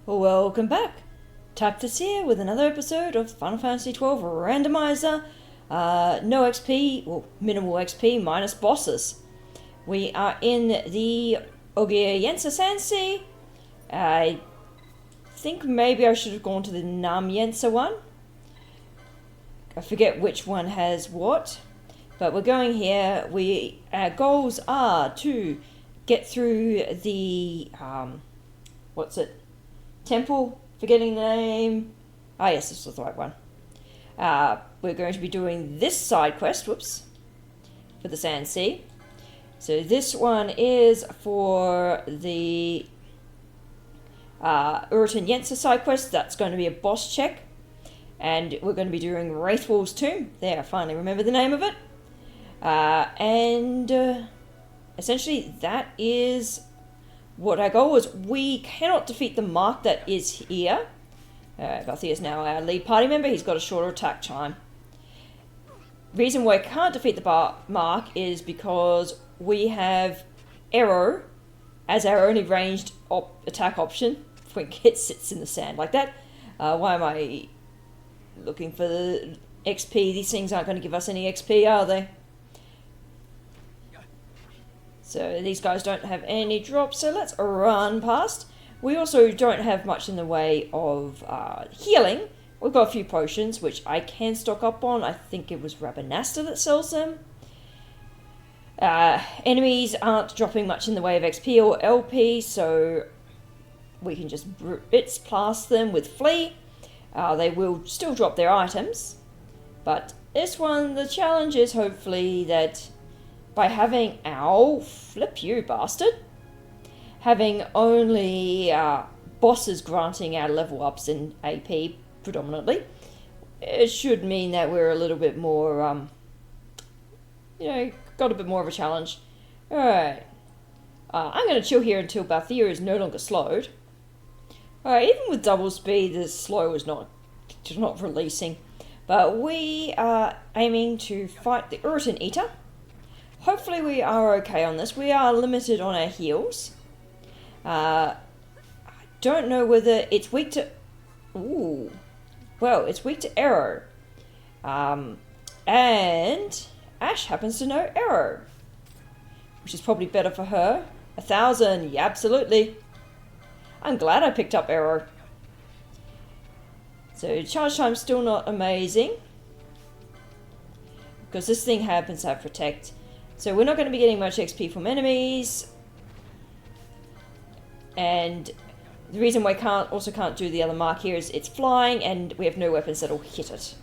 Welcome back. Tactus here with another episode of Final Fantasy XII Randomizer. No XP, well, minimal XP minus bosses. We are in the Ogier Yensa Sansi. I think maybe I should have gone to the Nam Yensa one. I forget which one has what. But we're going here. Our goals are to get through the, temple, forgetting the name. Ah, yes, this was the right one. We're going to be doing this side quest, for the Sand Sea. So this one is for the Uritan Yensa side quest. That's going to be a boss check. And we're going to be doing Wraithwall's Tomb. There, I finally remember the name of it. Essentially, that is what our goal was. We cannot defeat the mark that is here. Gothi is now our lead party member. He's got a shorter attack time. Reason why I can't defeat the mark is because we have Arrow as our only ranged attack option when it sits in the sand like that. Why am I looking for the XP? These things aren't going to give us any XP, are they? So these guys don't have any drops, so let's run past. We also don't have much in the way of healing. We've got a few potions, which I can stock up on. I think it was Rabanasta that sells them. Enemies aren't dropping much in the way of XP or LP, so we can just bits past them with Flee. They will still drop their items. But this one, the challenge is hopefully that by having flip you bastard, having only bosses granting our level ups in AP predominantly, it should mean that we're a little bit more, got a bit more of a challenge. Alright, I'm going to chill here until Balthier is no longer slowed. Alright, even with double speed, the slow is not releasing. But we are aiming to fight the Uritan Eater. Hopefully we are okay on this. We are limited on our heals. I don't know whether it's weak to... Ooh. Well, it's weak to Arrow. And Ash happens to know Arrow, which is probably better for her. 1,000, yeah, absolutely. I'm glad I picked up Arrow. So charge time's still not amazing, because this thing happens to have Protect. So we're not going to be getting much XP from enemies. And the reason why I also can't do the other mark here is it's flying and we have no weapons that'll hit it.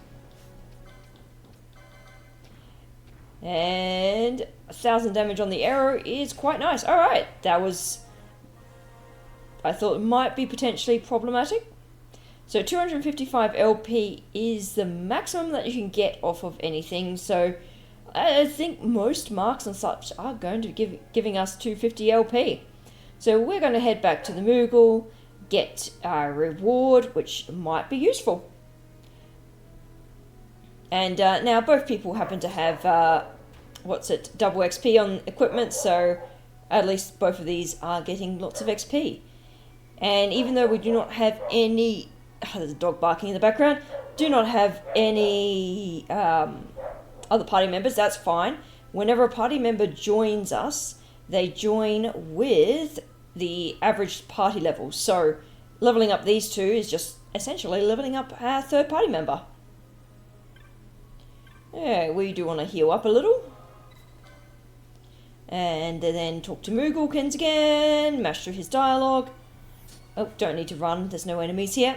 And 1,000 damage on the arrow is quite nice. Alright, that was... I thought it might be potentially problematic. So 255 LP is the maximum that you can get off of anything. So I think most marks and such are going to be giving us 250 LP. So we're going to head back to the Moogle, get our reward, which might be useful. And now both people happen to have, double XP on equipment, so at least both of these are getting lots of XP. And even though we do not have any... there's a dog barking in the background. Do not have any... other party members, that's fine. Whenever a party member joins us, they join with the average party level. So leveling up these two is just essentially leveling up our third party member. Yeah, we do want to heal up a little. And then talk to Mooglekins again, mash through his dialogue. Oh, don't need to run, there's no enemies here.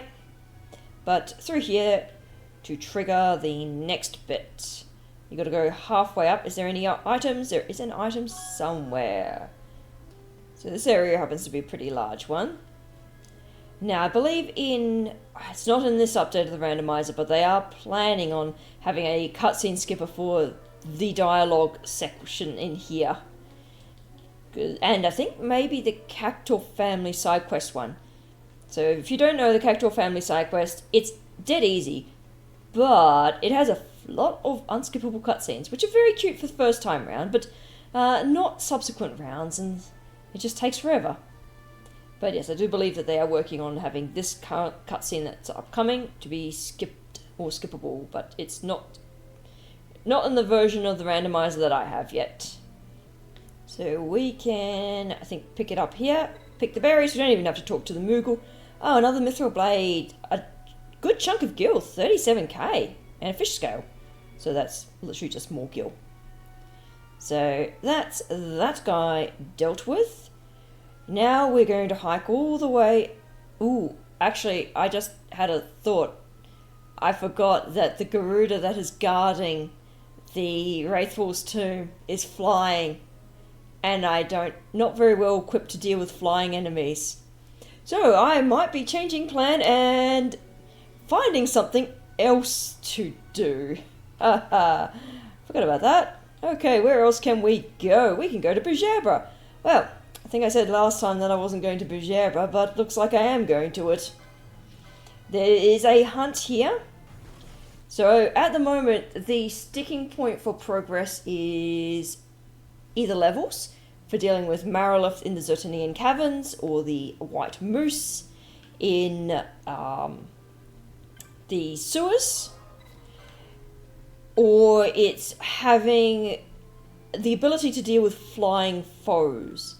But through here to trigger the next bit. You got to go halfway up. Is there any items? There is an item somewhere. So this area happens to be a pretty large one. Now, I believe it's not in this update of the randomizer, but they are planning on having a cutscene skipper for the dialogue section in here. And I think maybe the Cactuar family side quest one. So if you don't know the Cactuar family side quest, it's dead easy. But it has a lot of unskippable cutscenes, which are very cute for the first time round, but not subsequent rounds, and it just takes forever. But yes, I do believe that they are working on having this cutscene that's upcoming to be skipped or skippable, but it's not in the version of the randomizer that I have yet. So we can, I think, pick it up here. Pick the berries. We don't even have to talk to the Moogle. Oh, another mithril blade. A good chunk of gil, 37k, and a fish scale. So that's literally just more gil. So that's that guy dealt with. Now we're going to hike all the way. Ooh, actually, I just had a thought. I forgot that the Garuda that is guarding the Wraithfall's tomb is flying. And not very well equipped to deal with flying enemies. So I might be changing plan and finding something else to do. Haha, forgot about that. Okay, where else can we go? We can go to Bujerba. Well, I think I said last time that I wasn't going to Bujerba, but looks like I am going to it. There is a hunt here. So at the moment, the sticking point for progress is either levels for dealing with Marilith in the Zertanian Caverns or the White Moose in the sewers, or it's having the ability to deal with flying foes.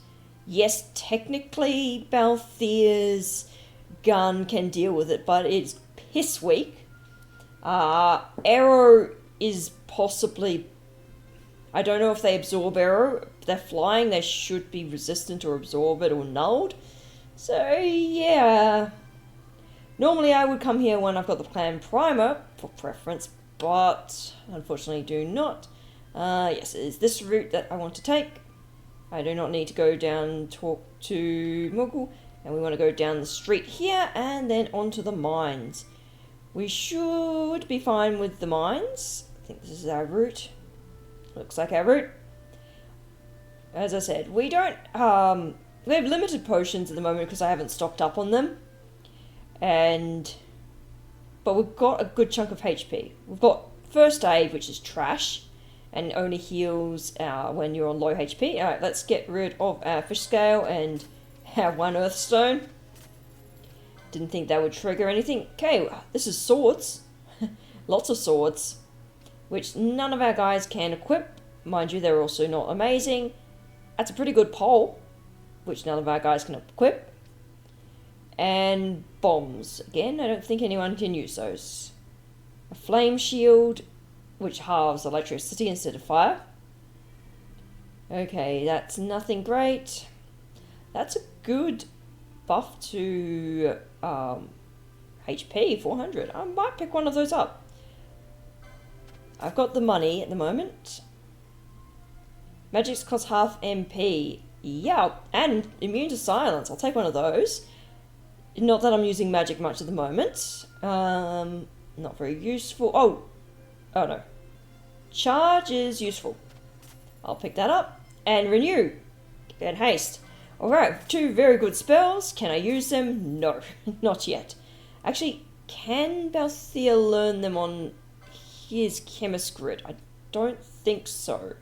Yes, technically Balthier's gun can deal with it, but it's piss weak. Arrow is possibly, I don't know if they absorb arrow. If they're flying, they should be resistant or absorb it or nulled. So, yeah. Normally I would come here when I've got the clan primer for preference, but unfortunately do not. Yes, it is this route that I want to take. I do not need to go down and talk to Moogle, and we want to go down the street here and then onto the mines. We should be fine with the mines. I think this is our route. Looks like our route. As I said, we don't, we have limited potions at the moment because I haven't stocked up on them. But we've got a good chunk of HP. We've got first aid, which is trash, and only heals when you're on low HP. Alright, let's get rid of our fish scale and our one earth stone. Didn't think that would trigger anything. Okay, this is swords. Lots of swords, which none of our guys can equip. Mind you, they're also not amazing. That's a pretty good pole, which none of our guys can equip. And bombs. Again, I don't think anyone can use those. A flame shield, which halves electricity instead of fire. Okay, that's nothing great. That's a good buff to HP, 400. I might pick one of those up. I've got the money at the moment. Magics cost half MP. Yeah, and immune to silence. I'll take one of those. Not that I'm using magic much at the moment. Not very useful. Oh no. Charge is useful. I'll pick that up. And renew. And haste. Alright, two very good spells. Can I use them? No, not yet. Actually, can Balthier learn them on his chemist grid? I don't think so.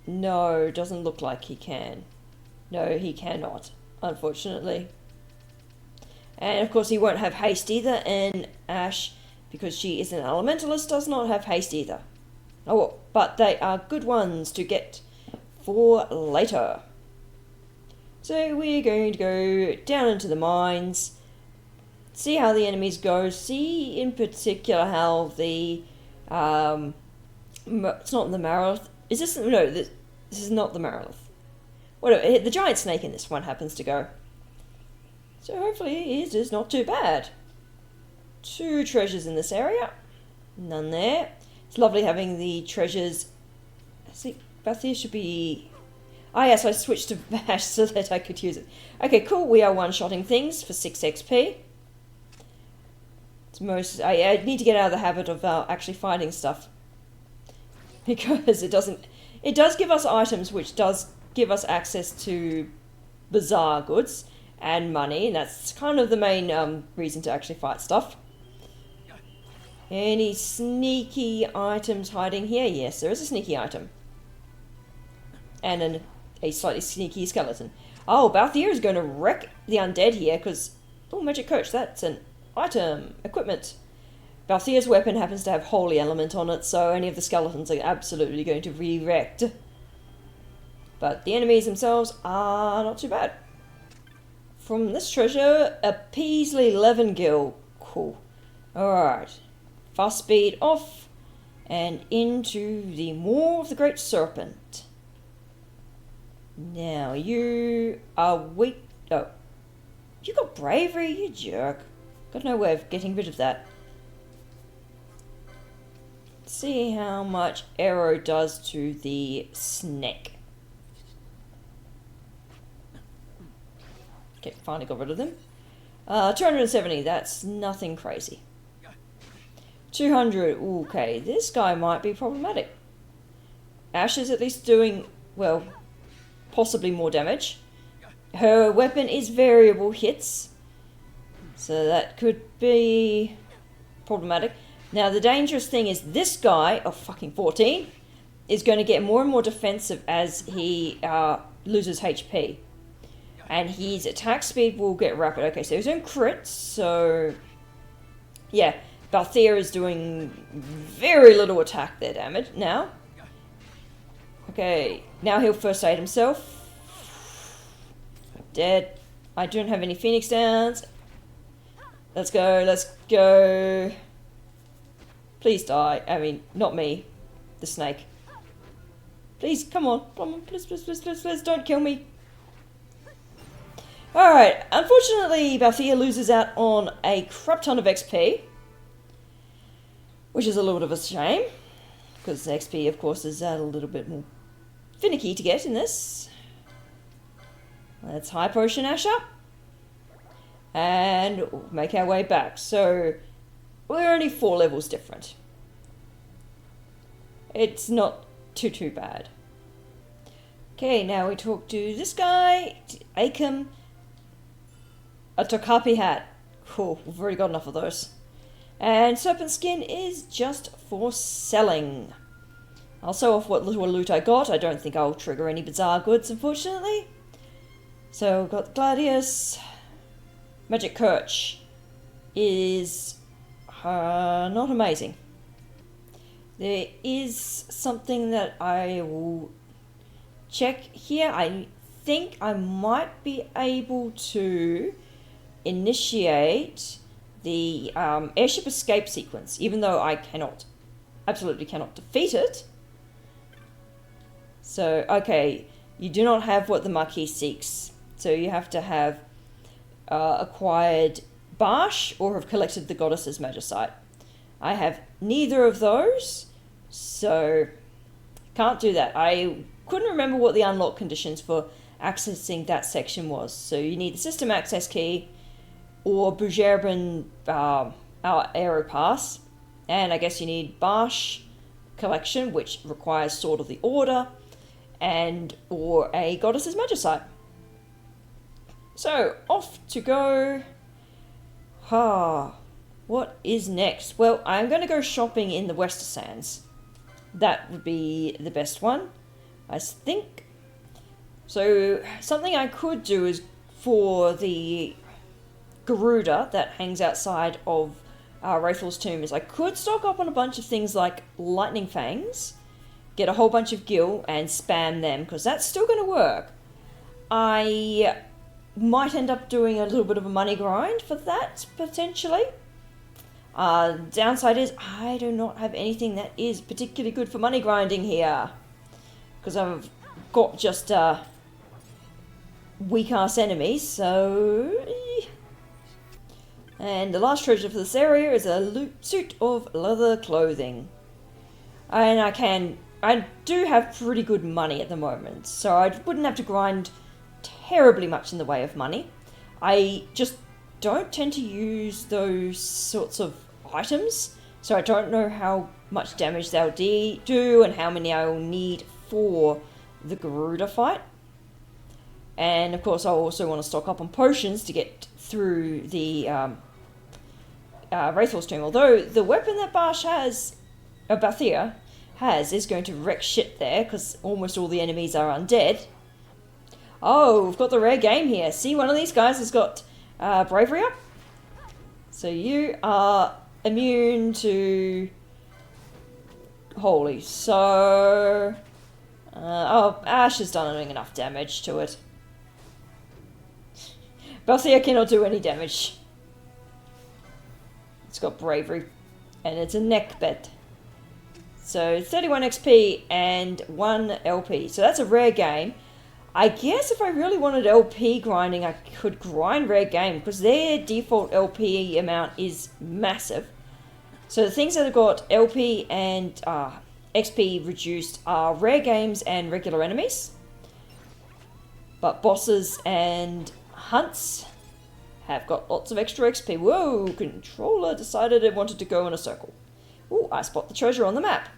No, doesn't look like he can. No, he cannot, unfortunately. And of course he won't have haste either, and Ash, because she is an elementalist, does not have haste either. Oh well, but they are good ones to get for later. So we're going to go down into the mines, see how the enemies go, see in particular how the, it's not the Marilith, is this, no, this is not the Marilith. Whatever, the giant snake in this one happens to go. So hopefully it is not too bad. Two treasures in this area, none there. It's lovely having the treasures. I think Balthier should be... Ah yes, I switched to Bash so that I could use it. Okay, cool, we are one-shotting things for 6 XP. It's most... I need to get out of the habit of actually finding stuff. Because it doesn't... It does give us items, which does give us access to bazaar goods and money, and that's kind of the main reason to actually fight stuff. Any sneaky items hiding here? Yes, there is a sneaky item. And a slightly sneaky skeleton. Oh, Balthier is going to wreck the undead here, because... Oh, Magic Coach, that's an item. Equipment. Balthier's weapon happens to have Holy Element on it, so any of the skeletons are absolutely going to be wrecked. But the enemies themselves are not too bad. From this treasure, a Peasley Levengill. Cool. Alright. Fast speed off, and into the Maw of the Great Serpent. Now, you are weak. Oh. You got bravery, you jerk. Got no way of getting rid of that. Let's see how much arrow does to the snake. Okay, finally got rid of them. 270, that's nothing crazy. 200, okay, this guy might be problematic. Ash is at least doing, well, possibly more damage. Her weapon is variable hits, so that could be problematic. Now the dangerous thing is this guy, oh fucking 14, is going to get more and more defensive as he loses HP. And his attack speed will get rapid. Okay, so he's doing crits, so... Yeah, Balthier is doing very little attack there damage now. Okay, now he'll first aid himself. Dead. I don't have any Phoenix downs. Let's go, let's go. Please die. I mean, not me. The snake. Please, come on. Come on, please, please, please, please, please, don't kill me. Alright, unfortunately, Balthier loses out on a crap ton of XP. Which is a little bit of a shame. Because XP, of course, is a little bit more finicky to get in this. Let's high potion Asher. And make our way back. So, we're only 4 levels different. It's not too bad. Okay, now we talk to this guy, Acom. A Tokapi hat. Cool, we've already got enough of those. And Serpent Skin is just for selling. I'll show off what little loot I got. I don't think I'll trigger any bizarre goods, unfortunately. So, we've got Gladius. Magic Kirch is not amazing. There is something that I will check here. I think I might be able to initiate the airship escape sequence, even though I absolutely cannot defeat it. So, okay, you do not have what the Marquis seeks. So you have to have acquired Barsh or have collected the Goddess's Magicite. I have neither of those, so can't do that. I couldn't remember what the unlock conditions for accessing that section was. So you need the system access key or Bujerban Aero Pass, and I guess you need Barsh collection, which requires Sword of the Order, and or a Goddess's Magicite. So, off to go. What is next? Well, I'm going to go shopping in the Wester Sands. That would be the best one, I think. So, something I could do is for the Garuda that hangs outside of Wraithel's tomb is I could stock up on a bunch of things like Lightning Fangs, get a whole bunch of gil and spam them, because that's still going to work. I might end up doing a little bit of a money grind for that, potentially. Downside is I do not have anything that is particularly good for money grinding here, because I've got just weak-ass enemies, so... And the last treasure for this area is a suit of leather clothing. And I do have pretty good money at the moment, so I wouldn't have to grind terribly much in the way of money. I just don't tend to use those sorts of items, so I don't know how much damage they'll do and how many I will need for the Garuda fight. And of course I also want to stock up on potions to get through the Wraithel's tomb, although the weapon that Balthier has is going to wreck shit there, because almost all the enemies are undead. Oh, we've got the rare game here. See, one of these guys has got bravery up. So you are immune to holy. So oh, Ash has done enough damage to it. Belthea cannot do any damage. It's got bravery, and it's a neck bet. So 31 XP and 1 LP. So that's a rare game. I guess if I really wanted LP grinding, I could grind rare game, because their default LP amount is massive. So the things that have got LP and XP reduced are rare games and regular enemies. But bosses and hunts have got lots of extra XP. Whoa, controller decided it wanted to go in a circle. Ooh, I spot the treasure on the map.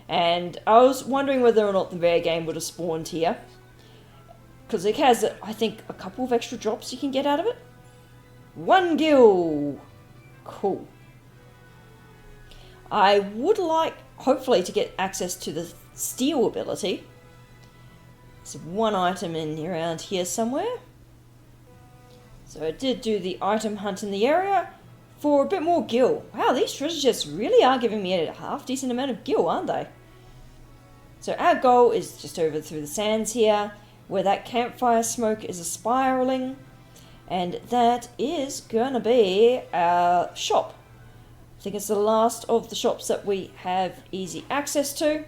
And I was wondering whether or not the rare game would have spawned here. Because it has, I think, a couple of extra drops you can get out of it. 1 gil! Cool. I would like, hopefully, to get access to the steal ability. There's one item in around here somewhere. So I did do the item hunt in the area for a bit more gil. Wow, these treasure chests really are giving me a half decent amount of gil, aren't they? So our goal is just over through the sands here, where that campfire smoke is a spiraling, and that is gonna be our shop. I think it's the last of the shops that we have easy access to.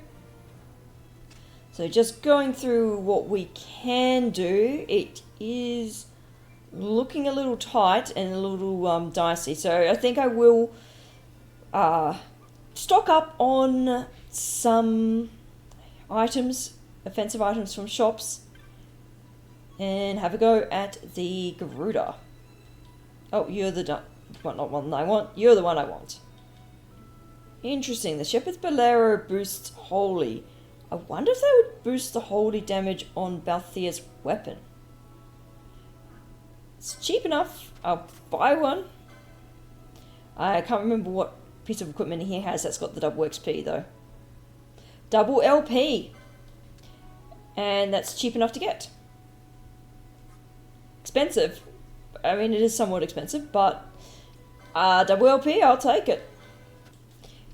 So just going through what we can do, it is looking a little tight and a little dicey. So I think I will stock up on some items, offensive items from shops, and have a go at the Garuda. Oh, you're the not one I want. You're the one I want. Interesting. The Shepherd's Bolero boosts holy. I wonder if they would boost the holy damage on Balthea's weapon. It's cheap enough. I'll buy one. I can't remember what piece of equipment he has that's got the double XP though. Double LP. And that's cheap enough to get. Expensive. I mean, it is somewhat expensive, but double LP, I'll take it.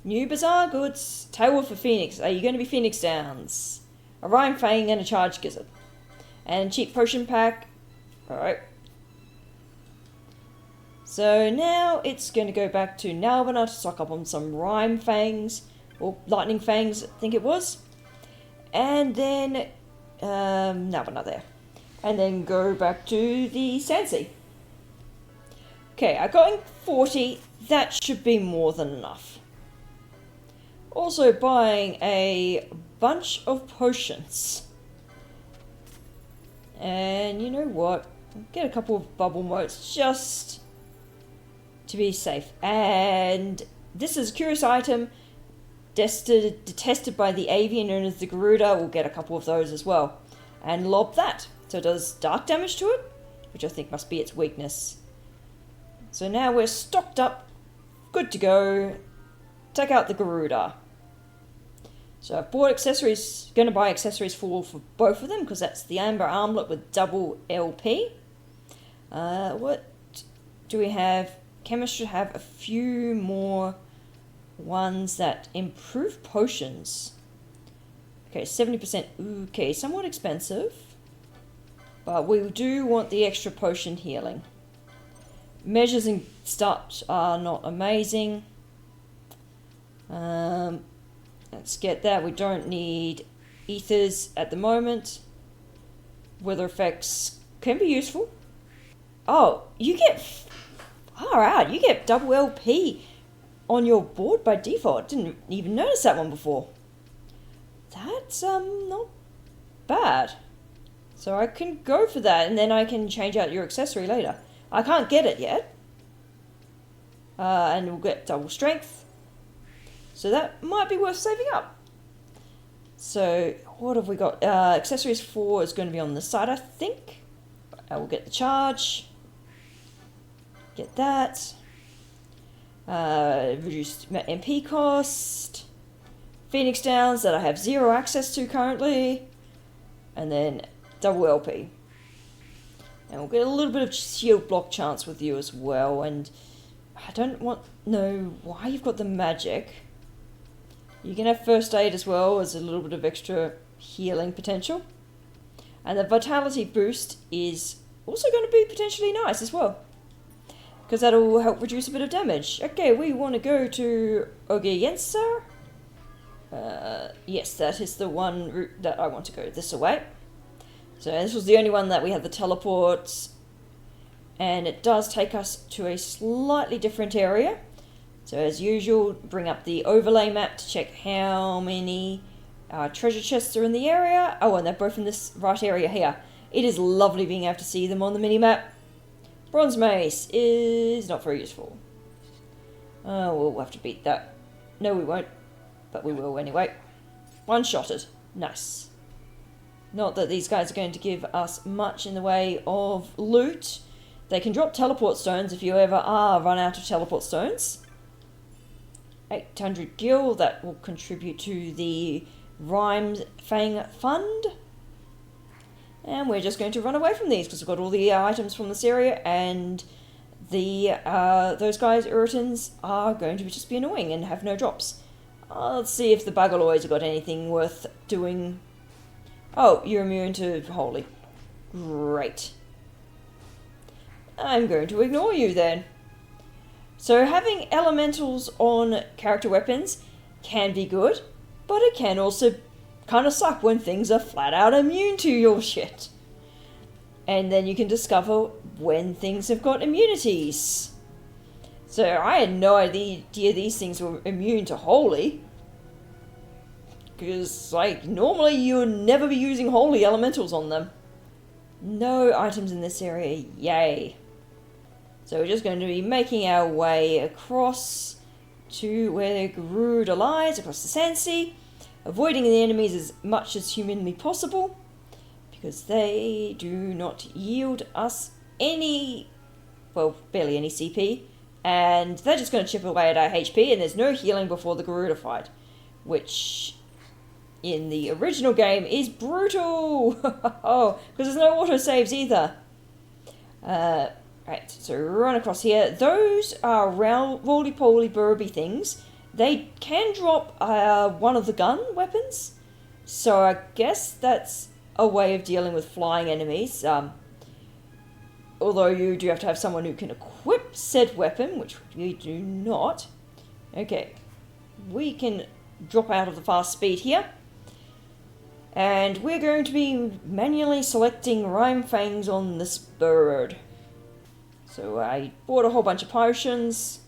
New Bazaar Goods. Tailwolf for Phoenix. Are you going to be Phoenix Downs? A Rhyme Fang and a Charge Gizzard. And cheap potion pack. Alright. So now it's going to go back to Nalbana to stock up on some Rhyme Fangs. Or Lightning Fangs, I think it was. And then Nalbana there. And then go back to the Sandsea. Okay, I got in 40. That should be more than enough. Also buying a bunch of potions. And you know what? I'll get a couple of bubble motes just to be safe. And this is a curious item. Detested by the avian known as the Garuda. We'll get a couple of those as well. And lob that. So it does dark damage to it, which I think must be its weakness. So now we're stocked up, good to go. Take out the Garuda. So I've bought accessories, going to buy accessories for both of them, because that's the Amber Armlet with double LP. What do we have? Chemist should have a few more ones that improve potions. Okay, 70%. Okay, somewhat expensive. But we do want the extra potion healing. Measures and stuff are not amazing. Let's get that. We don't need ethers at the moment. Weather effects can be useful. Oh, you get far out. You get double LP on your board by default. Didn't even notice that one before. That's not bad. So I can go for that, and then I can change out your accessory later. I can't get it yet. And we'll get double strength. So that might be worth saving up. So what have we got? Accessories 4 is going to be on this side, I think. I will get the charge. Get that. Reduced MP cost. Phoenix Downs that I have 0 access to currently. And then double LP. And we'll get a little bit of shield block chance with you as well. And I don't know why you've got the magic. You can have first aid as well as a little bit of extra healing potential. And the vitality boost is also going to be potentially nice as well, because that'll help reduce a bit of damage. Okay, we want to go to Ogiyensa. Yes, that is the one route that I want to go this way. So this was the only one that we had the teleports, and it does take us to a slightly different area. So as usual, bring up the overlay map to check how many treasure chests are in the area. Oh, and they're both in this right area here. It is lovely being able to see them on the mini-map. Bronze mace is not very useful. Oh, we'll have to beat that. No, we won't. But we will anyway. One-shotted. Nice. Not that these guys are going to give us much in the way of loot. They can drop teleport stones if you ever run out of teleport stones. 800 gil, that will contribute to the Rhyme Fang Fund. And we're just going to run away from these because we've got all the items from this area, and the those guys, Irritants, are going to just be annoying and have no drops. Let's see if the Bugaloids have got anything worth doing. Oh, you're immune to Holy. Great. I'm going to ignore you then. So having elementals on character weapons can be good, but it can also kind of suck when things are flat out immune to your shit. And then you can discover when things have got immunities. So I had no idea these things were immune to Holy. Because, like, normally you would never be using Holy elementals on them. No items in this area, yay. So we're just going to be making our way across to where Garuda lies, across the Sand Sea, avoiding the enemies as much as humanly possible, because they do not yield us any, well, barely any CP, and they're just going to chip away at our HP, and there's no healing before the Garuda fight, which in the original game is brutal, because there's no autosaves either. Right, so run across here. Those are roly-poly burby things. They can drop one of the gun weapons, so I guess that's a way of dealing with flying enemies. Although you do have to have someone who can equip said weapon, which we do not. Okay, we can drop out of the fast speed here. And we're going to be manually selecting Rhyme Fangs on this bird. So I bought a whole bunch of potions.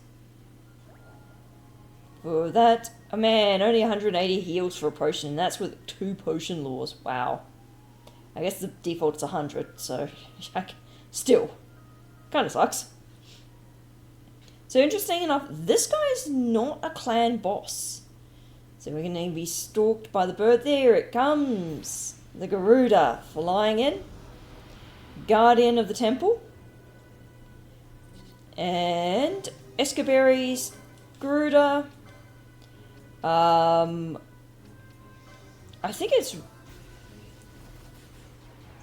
For that, oh man, only 180 heals for a potion, and that's with 2 potion laws. Wow. I guess the default's 100, so still, kind of sucks. So interesting enough, this guy's not a clan boss. So we're going to be stalked by the bird. There it comes. The Garuda flying in. Guardian of the temple. And Escaberries, Garuda. I think it's...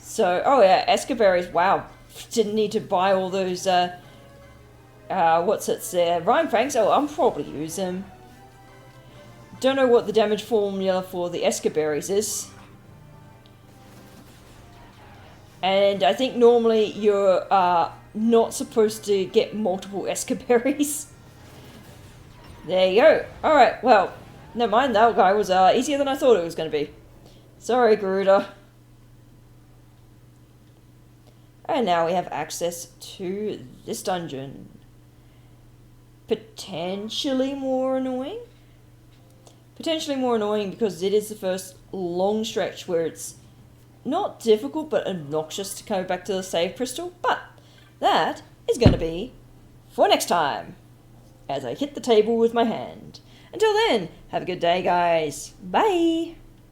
So, oh yeah, Escaberries, wow. Didn't need to buy all those, what's it there? Rhyme Fangs, oh, I'll probably use them. Don't know what the damage formula for the Escaberries is. And I think normally you're, not supposed to get multiple Escaberries. There you go. Alright, well, never mind, that guy was easier than I thought it was going to be. Sorry, Garuda. And now we have access to this dungeon. Potentially more annoying. Potentially more annoying because it is the first long stretch where it's not difficult but obnoxious to go back to the save crystal, but that is going to be for next time, as I hit the table with my hand. Until then, have a good day, guys. Bye!